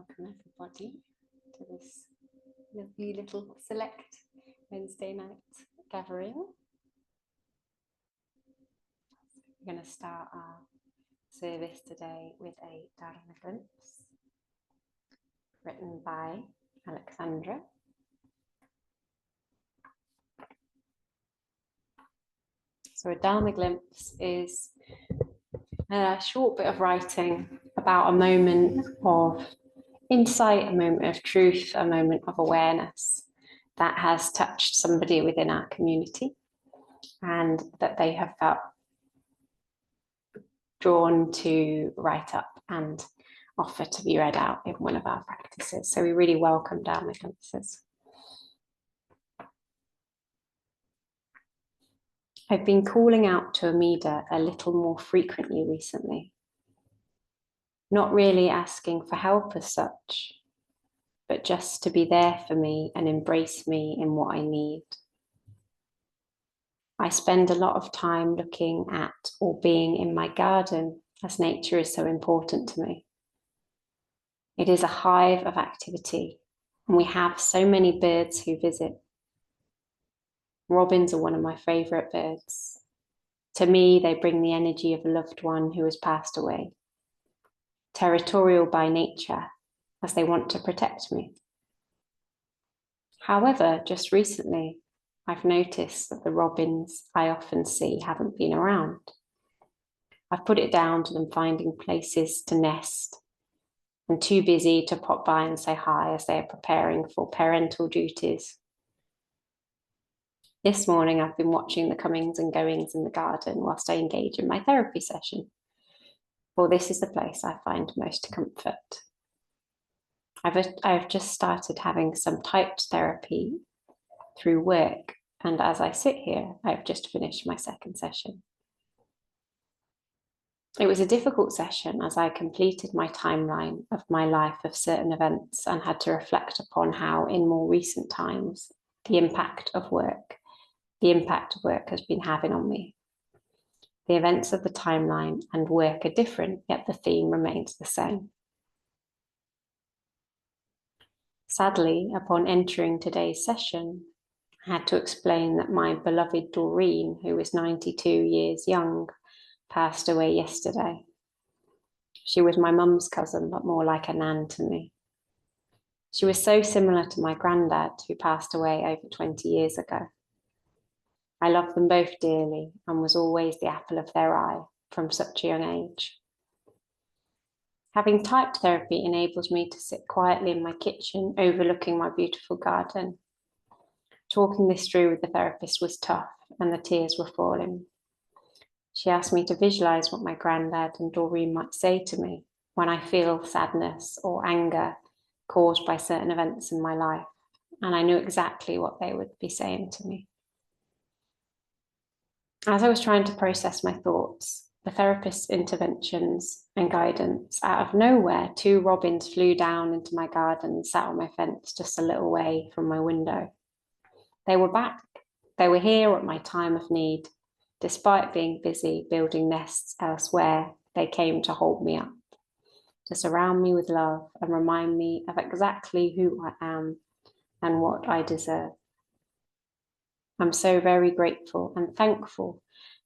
Welcome everybody to this lovely little select Wednesday night gathering. We're going to start our service today with a Dharma glimpse written by Alexandra. So a Dharma glimpse is a short bit of writing about a moment of insight, a moment of truth, a moment of awareness that has touched somebody within our community and that they have felt drawn to write up and offer to be read out in one of our practices. So we really welcome Dharma glimpses. I've been calling out to Amida a little more frequently recently, not really asking for help as such, but just to be there for me and embrace me in what I need. I spend a lot of time looking at or being in my garden as nature is so important to me. It is a hive of activity and we have so many birds who visit. Robins are one of my favourite birds. To me, they bring the energy of a loved one who has passed away. Territorial by nature, as they want to protect me. However, just recently, I've noticed that the robins I often see haven't been around. I've put it down to them finding places to nest and too busy to pop by and say hi as they are preparing for parental duties. This morning, I've been watching the comings and goings in the garden whilst I engage in my therapy session. For this is the place I find most comfort. I've just started having some typed therapy through work, and as I sit here, I've just finished my second session. It was a difficult session as I completed my timeline of my life of certain events and had to reflect upon how in more recent times the impact of work has been having on me. The events of the timeline and work are different, yet the theme remains the same. Sadly, upon entering today's session, I had to explain that my beloved Doreen, who was 92 years young, passed away yesterday. She was my mum's cousin, but more like a nan to me. She was so similar to my granddad, who passed away over 20 years ago. I loved them both dearly and was always the apple of their eye from such a young age. Having typed therapy enables me to sit quietly in my kitchen, overlooking my beautiful garden. Talking this through with the therapist was tough and the tears were falling. She asked me to visualize what my granddad and Doreen might say to me when I feel sadness or anger caused by certain events in my life, and I knew exactly what they would be saying to me. As I was trying to process my thoughts, the therapist's interventions and guidance, out of nowhere, 2 robins flew down into my garden and sat on my fence just a little way from my window. They were back. They were here at my time of need. Despite being busy building nests elsewhere, they came to hold me up, to surround me with love and remind me of exactly who I am and what I deserve. I'm so very grateful and thankful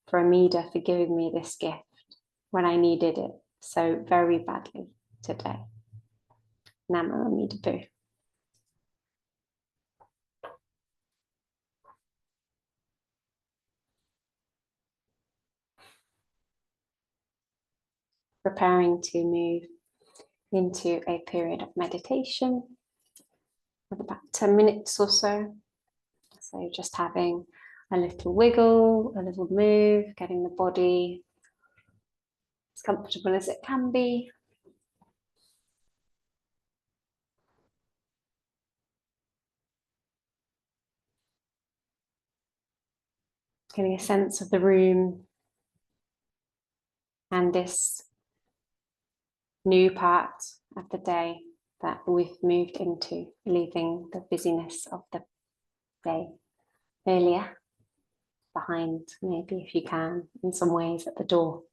for Amida for giving me this gift when I needed it so very badly today. Namo Amida Boo. Preparing to move into a period of meditation of about 10 minutes or so. So just having a little wiggle, a little move, getting the body as comfortable as it can be. Getting a sense of the room and this new part of the day that we've moved into, leaving the busyness of the day earlier behind, maybe if you can, in some ways at the door.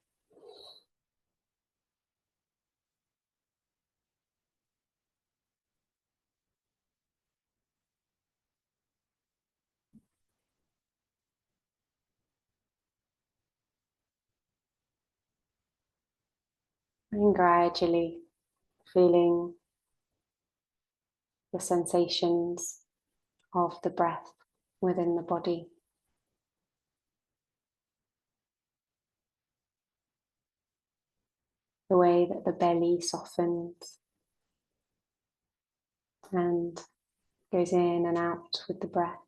And gradually feeling the sensations of the breath within the body. The way that the belly softens and goes in and out with the breath.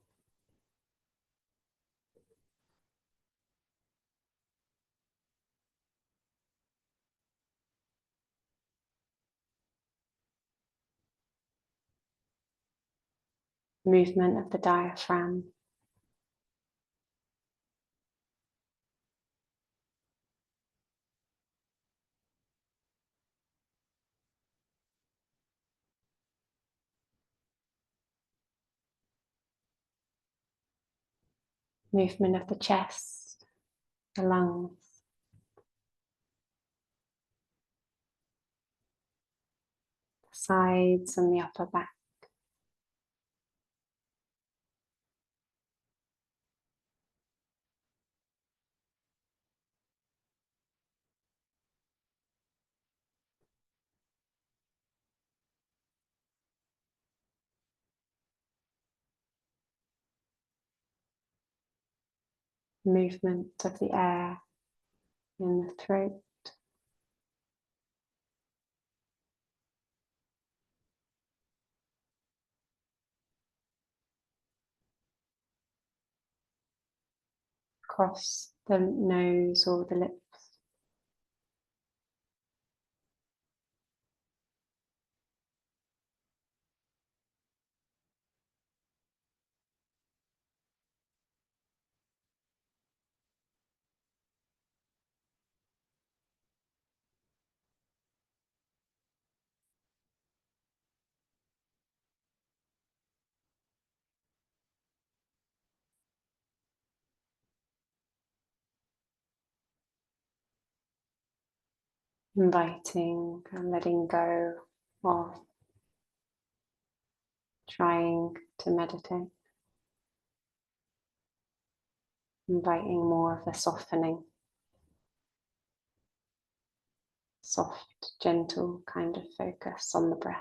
Movement of the diaphragm. Movement of the chest, the lungs. The sides and the upper back. Movement of the air in the throat. Across the nose or the lips. Inviting and letting go of trying to meditate. Inviting more of a softening, soft, gentle kind of focus on the breath.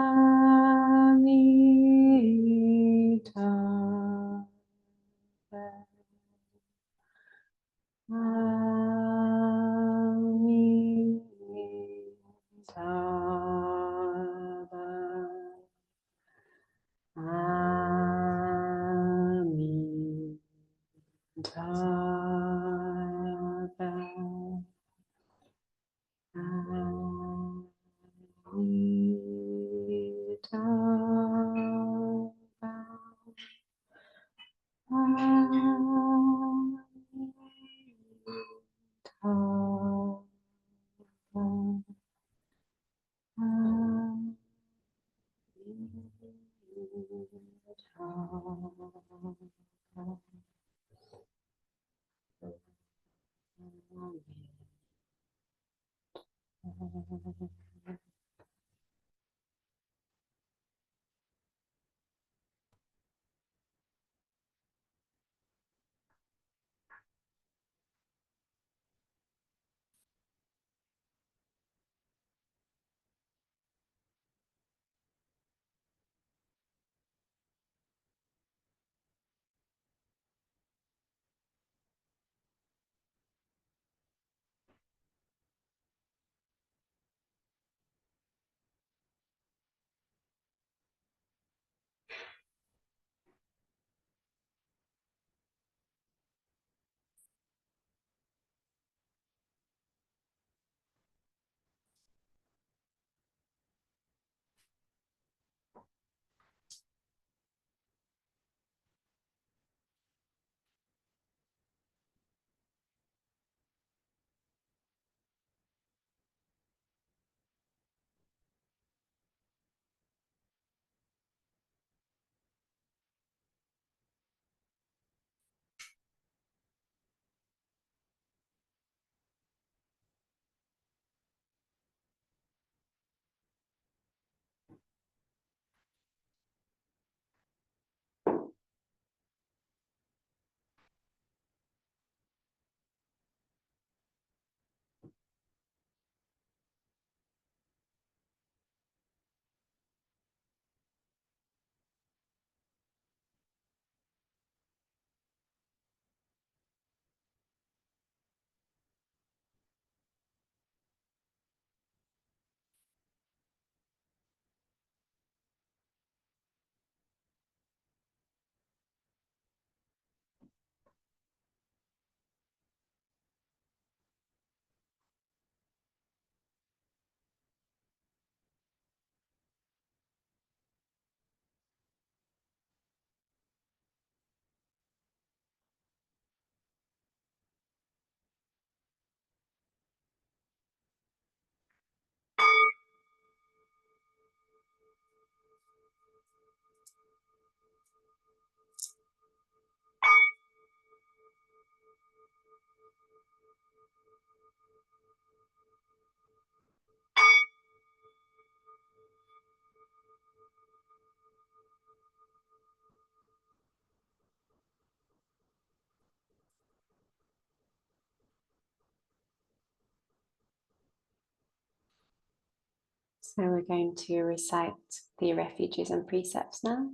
So we're going to recite the refuges and precepts now,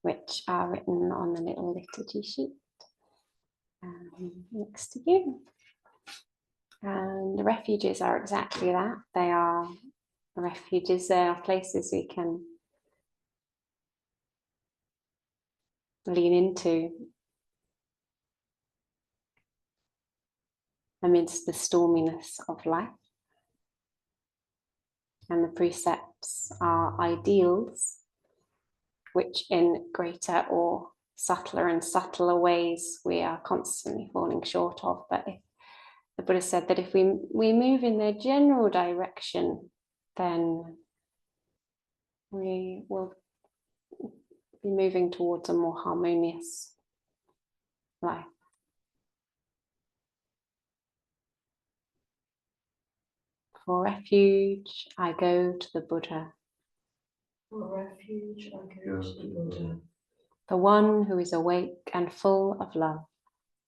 which are written on the little liturgy sheet next to you. And the refuges are exactly that. They are refuges. They are places we can lean into amidst the storminess of life. And the precepts are ideals, which in greater or subtler and subtler ways we are constantly falling short of. But if the Buddha said that if we move in their general direction, then we will be moving towards a more harmonious life. For refuge, I go to the Buddha. For refuge, I go to the Buddha. The one who is awake and full of love.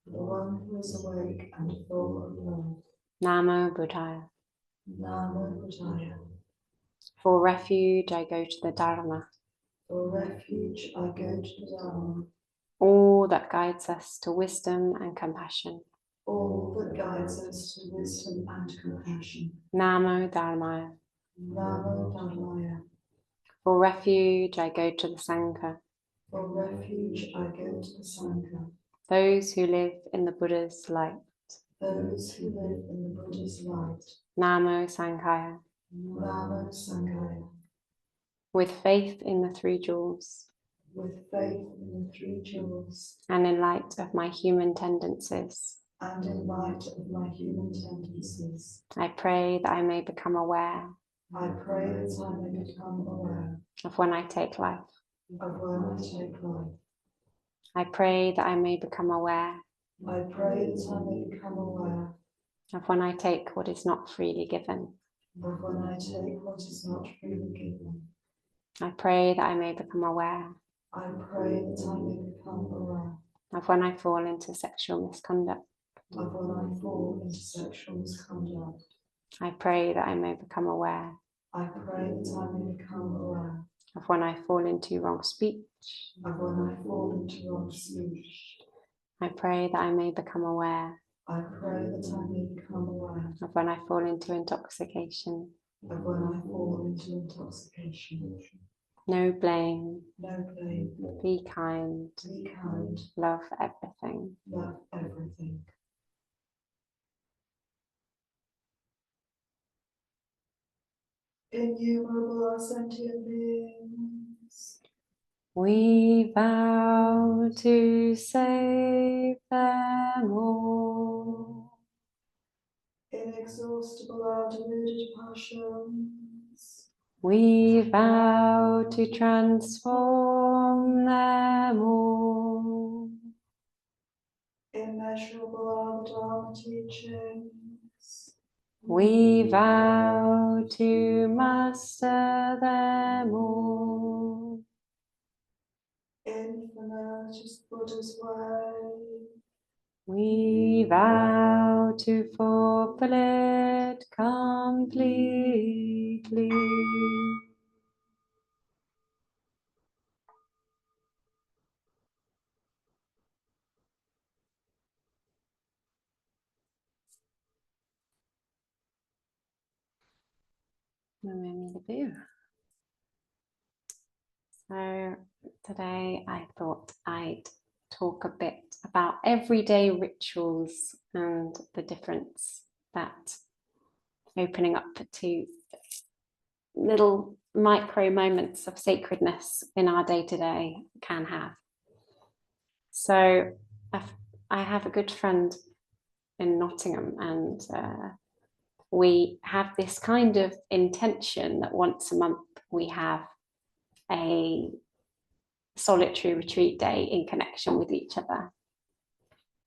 The one who is awake and full of love. Namo Buddhaya. Namo Buddhaya. For refuge, I go to the Dharma. For refuge, I go to the Dharma. All that guides us to wisdom and compassion. All that guides us to wisdom and compassion. Namo Dharmaya. Namo Dharmaya. For refuge, I go to the Sangha. For refuge, I go to the Sangha. those who live in the Buddha's light. those who live in the Buddha's light. Namo Sanghaya. Namo Sanghaya. With faith in the three jewels With faith in the three jewels and in light of my human tendencies, and in light of my human tendencies, I pray that I may become aware I pray that I may become aware of when I take life. of when I take life. I pray that I may become aware I pray that I may become aware of when I take what is not freely given. of when I take what is not freely given. I pray that I may become aware I pray that I may become aware of when I fall into sexual misconduct. of when I fall into sexual misconduct. I pray that I may become aware I pray that I may become aware of when I fall into wrong speech. of when I fall into wrong speech. I pray that I may become aware I pray that I may become aware of when I fall into intoxication. of when I fall into intoxication. No blame, No blame, be kind, be kind, love everything. love everything. Innumerable are sentient beings. We vow to save them all. Inexhaustible are deluded passions. We vow to transform them all. Immeasurable are the Dharma teachings. We vow to master them all. Infinite is Buddha's way. We vow to fulfill it completely. So today I thought I'd talk a bit about everyday rituals and the difference that opening up to little micro moments of sacredness in our day-to-day can have. So I have a good friend in Nottingham, and we have this kind of intention that once a month we have a solitary retreat day in connection with each other.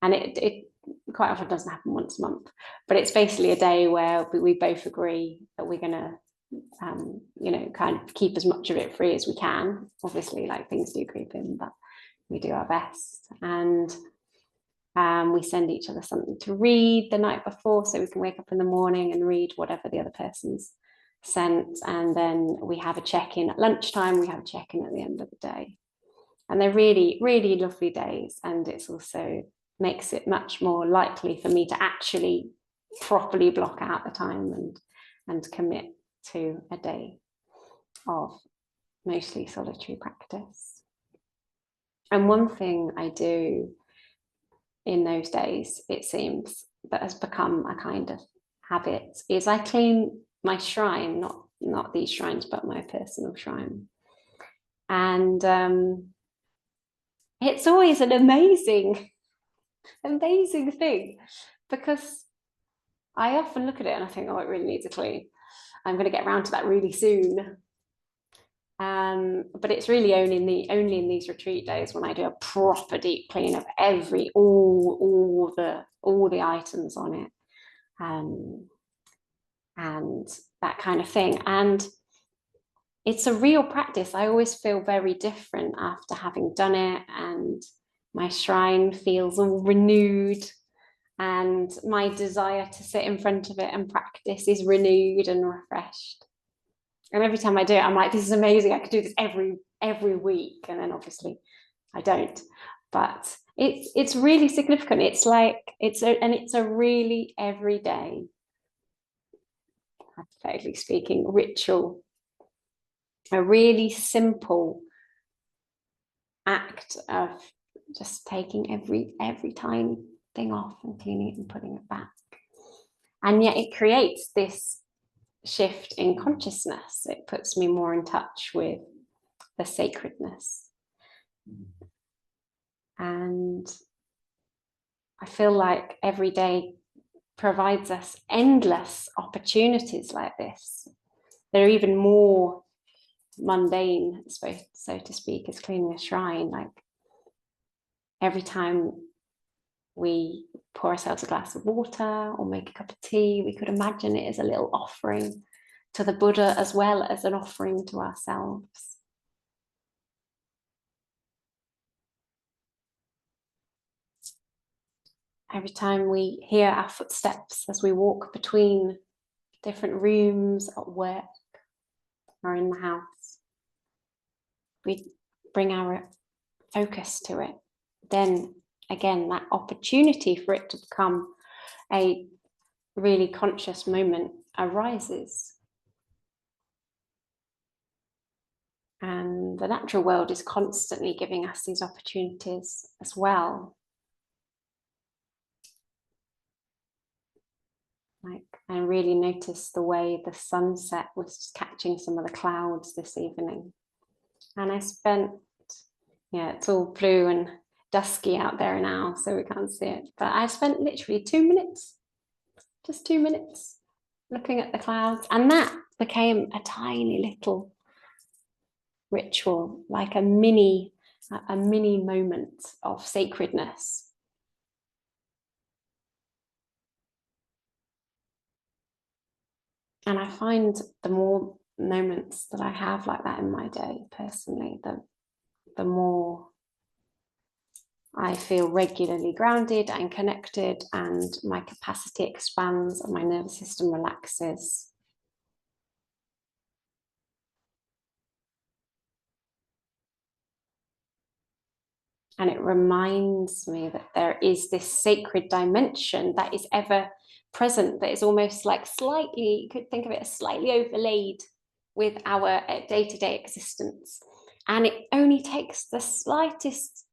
And it quite often doesn't happen once a month, but it's basically a day where we both agree that we're going to kind of keep as much of it free as we can. Obviously, like, things do creep in, but we do our best. And we send each other something to read the night before, so we can wake up in the morning and read whatever the other person's sent. And then we have a check-in at lunchtime, we have a check-in at the end of the day. And they're really, really lovely days. And it's also makes it much more likely for me to actually properly block out the time and commit to a day of mostly solitary practice. And one thing I do in those days, it seems, that has become a kind of habit, is I clean my shrine, not these shrines, but my personal shrine. And it's always an amazing thing, because I often look at it and I think, oh, it really needs a clean. I'm going to get around to that really soon. But it's really only in these retreat days when I do a proper deep clean of all the items on it, and that kind of thing. And it's a real practice. I always feel very different after having done it, and my shrine feels all renewed, and my desire to sit in front of it and practice is renewed and refreshed. And every time I do it, I'm like, this is amazing. I could do this every week. And then obviously I don't. But it's really significant. It's like it's a really everyday, hypothetically speaking, ritual. A really simple act of just taking every tiny thing off and cleaning it and putting it back. And yet it creates this shift in consciousness. It puts me more in touch with the sacredness. And I feel like every day provides us endless opportunities like this. They're even more mundane, so to speak, as cleaning a shrine. Like every time we pour ourselves a glass of water or make a cup of tea, we could imagine it as a little offering to the Buddha as well as an offering to ourselves. Every time we hear our footsteps as we walk between different rooms at work or in the house, we bring our focus to it. Then again, that opportunity for it to become a really conscious moment arises. And the natural world is constantly giving us these opportunities as well. Like, I really noticed the way the sunset was just catching some of the clouds this evening. And I spent, yeah, it's all blue and dusky out there now, so we can't see it. But I spent literally 2 minutes, just 2 minutes, looking at the clouds. And that became a tiny little ritual, like a mini moment of sacredness. And I find the more moments that I have like that in my day, personally, the more I feel regularly grounded and connected, and my capacity expands and my nervous system relaxes. And it reminds me that there is this sacred dimension that is ever present, that is almost like slightly, you could think of it as slightly overlaid with our day-to-day existence. And it only takes the slightest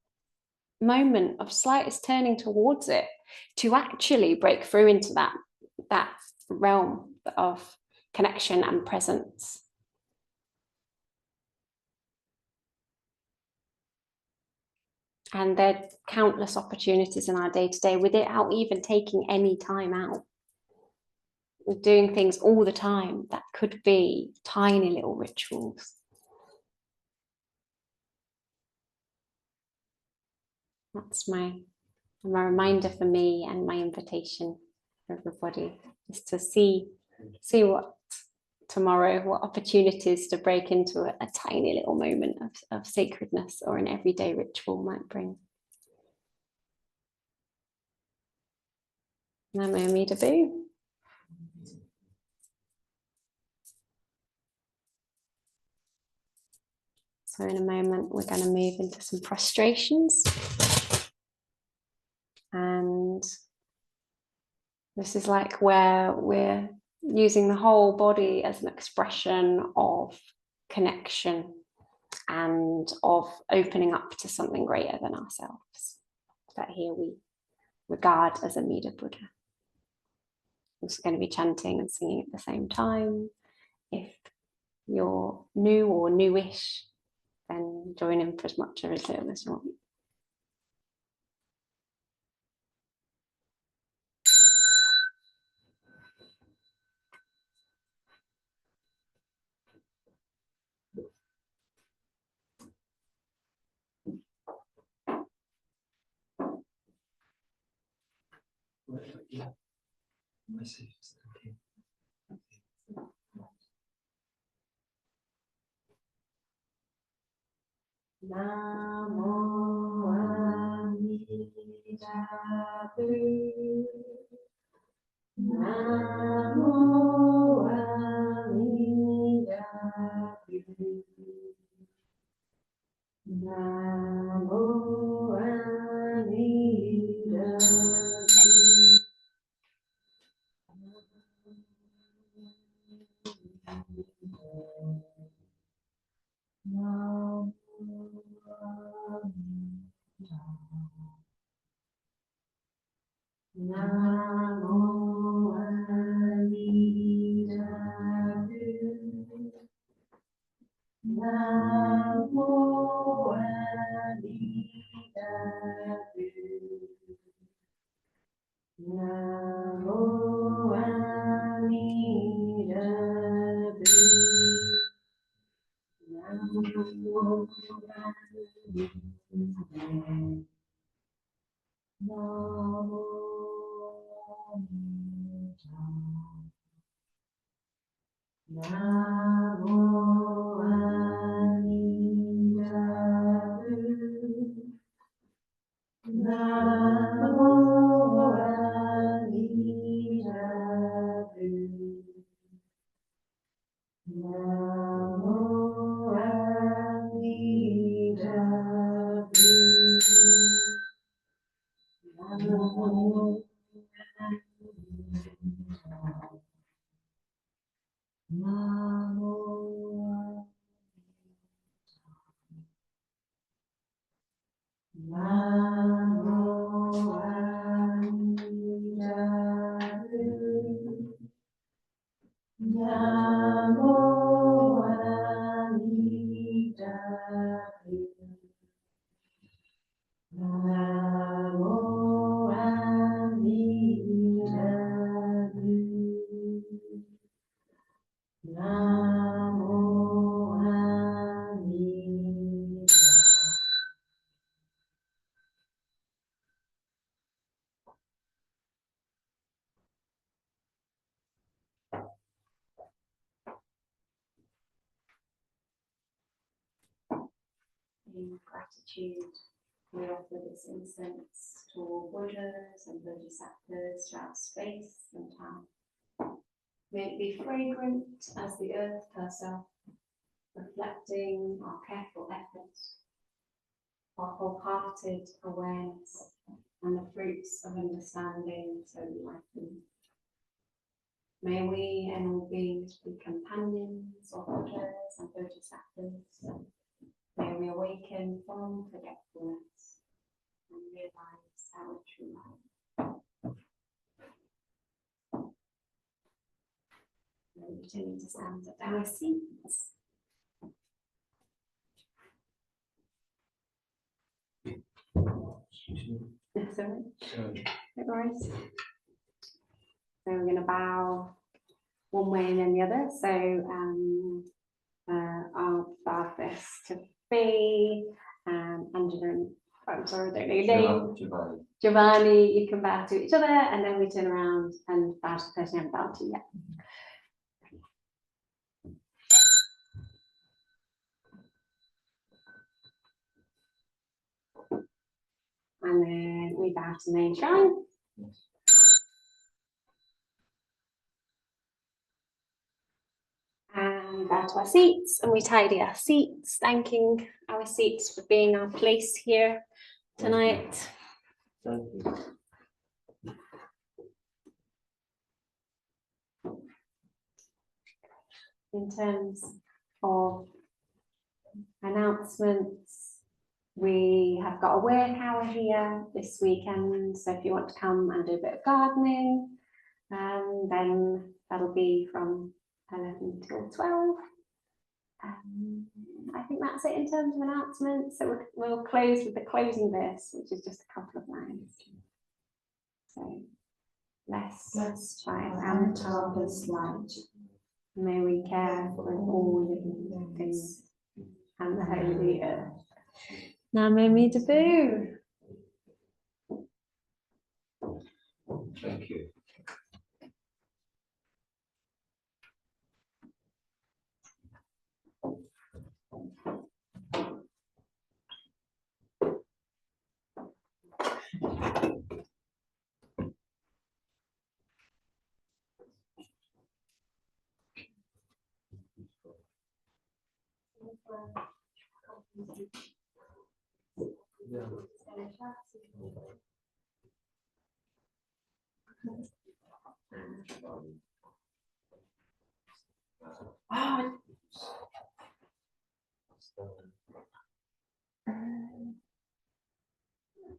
moment of slightest turning towards it to actually break through into that realm of connection and presence. And there are countless opportunities in our day-to-day without even taking any time out. We're doing things all the time that could be tiny little rituals. That's my reminder for me, and my invitation for everybody is to see what tomorrow, what opportunities to break into a tiny little moment of sacredness or an everyday ritual might bring. Namo Amida Boo. So in a moment, we're going to move into some frustrations. And this is like where we're using the whole body as an expression of connection and of opening up to something greater than ourselves, that here we regard as Amida Buddha. I'm just going to be chanting and singing at the same time. If you're new or newish, then join in for as much or as little as you want. Namo Amida Boo. Namo Amida Boo. Namo Amida Boo. Namo Amida Namo Amida-bu. Namo Amida-bu. Namo Amida-bu. Namo Amida-bu. Namo Namo Amida-bu. Namo Amida-bu. Namo Amida-bu. In gratitude, we offer this incense to all Buddhas and Bodhisattvas throughout space and time. May it be fragrant as the earth herself, reflecting our careful efforts, our wholehearted awareness, and the fruits of understanding so ripen. May we and all beings be companions of Buddhas and Bodhisattvas. May we awaken from forgetfulness and realize our true life. May we continue to stand at our seats. Sorry. No worries. So we're going to bow one way and then the other. So I'll bow first to Fee, Angela, and I'm sorry, I don't know your name. Giovanni, you can bow to each other, and then we turn around and bow to the person you haven't bowed to yet. And then we bow to the main shrine. And bow to our seats, and we tidy our seats, thanking our seats for being our place here tonight. Thank you. In terms of announcements, we have got a work hour here this weekend, so if you want to come and do a bit of gardening, then that'll be from 11 till 12. I think that's it in terms of announcements. So we'll close with the closing verse, which is just a couple of lines. So blessed by Amita's light, may we care for all living things and the holy earth. Namo-mita-bu. Thank you.